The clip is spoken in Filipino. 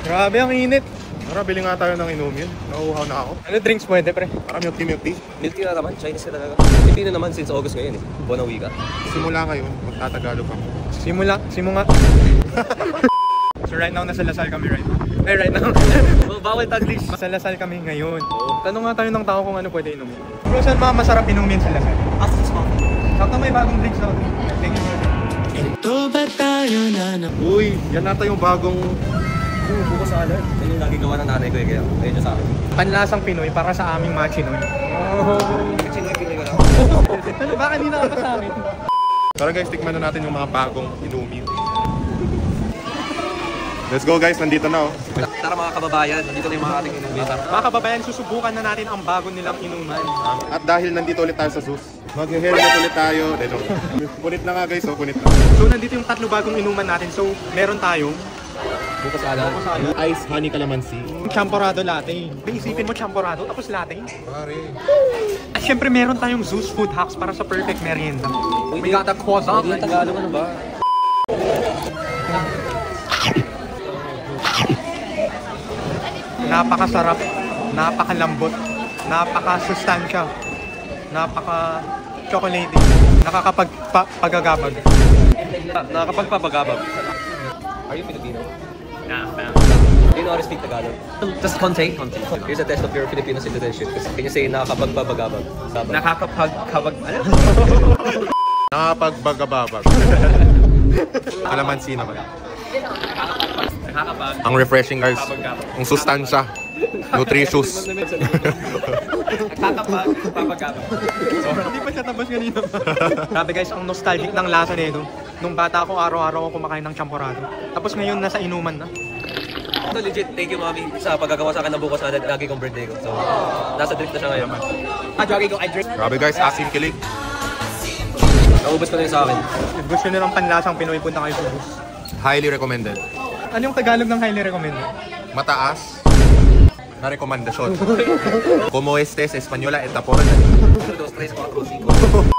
Grabe, ang init. Tara, bili nga tayo ng inumin. Nauuhaw na ako. Ano drinks pwede, pre? Para milk tea. Milk tea na naman, Chinese ka talaga. Pilipino naman since August ngayon eh. Buwan ng wika. Simula ngayon, magtatagalog ako. Simula. So right now, nasa Lasal kami right now. Bawal Taglish. Sa Lasal kami ngayon. Tanong nga tayo ng tao kung ano pwede inumin. Bro, saan mga masarap inumin sa Lasal? Asa sa spot. Sakto may bagong drinks na. Thank you, bro. Ito ba tayo na Uy, yan nata yung bagong... Buko sa alert. Yan yung lagi gawa ng nanay ko eh, kaya medyo sa akin. Panlasang Pinoy para sa aming mga Chinoy. Chinoy ko lang. Ano ba kanina ka pa sa amin? Tara guys, tikman na natin yung mga bagong inumin. Let's go guys, nandito na oh. Tara mga kababayan, dito na yung mga ating inumin. Mga kababayan, susubukan na natin ang bago nilang inuman. At dahil nandito ulit tayo sa Zeus, mag-helmet ulit tayo. Punit na nga guys, oh, punit na. So nandito yung 3 bagong inuman natin. So meron tayong Buko sa alert. Ice honey calamansi. champorado latte. Isipin mo champorado tapos latte. Pare. At syempre meron tayong Zeus Food Hacks para sa perfect merienda. We got a croissant. Hindi yung Tagalog ano ba? Napakasarap, napakalambot, napakasustansya, napaka-chocolatey, nakakapagpagagabag. Nakakapagpapagabag. Are you Filipino? Do you know how to speak Tagalog? Just konti. Here's a test of your Filipino citizenship. Can you say nakakapagbabagabag? Nakakapagkabag... Ano? Nakapagbagababag. Calamansi naman. Nakakapag... Ang refreshing guys. Ang sustansya. Nutritious. Nakakapagpapagabag. Hindi pa siya tabas kanina. Grabe guys, ang nostalgic ng lasa nito. Nung bata ako, araw-araw ako kumakain ng champorado. Tapos ngayon, nasa inuman na. So legit, thank you mami sa paggagawa sa akin ng buko sa alert. Lagi kong birthday ko. So, nasa drip na siya ngayon. Jogging ko, I drink. Grabe guys, asin kilig. Naubos ko na yun sa akin. If gusto nyo ng panlasang Pinoy, punta kayo sa Zeus. Highly recommended. Ano yung Tagalog ng highly recommended? Mataas na rekomendasyon. Como este es española, eta por... 1, 2, 3, 4, 5.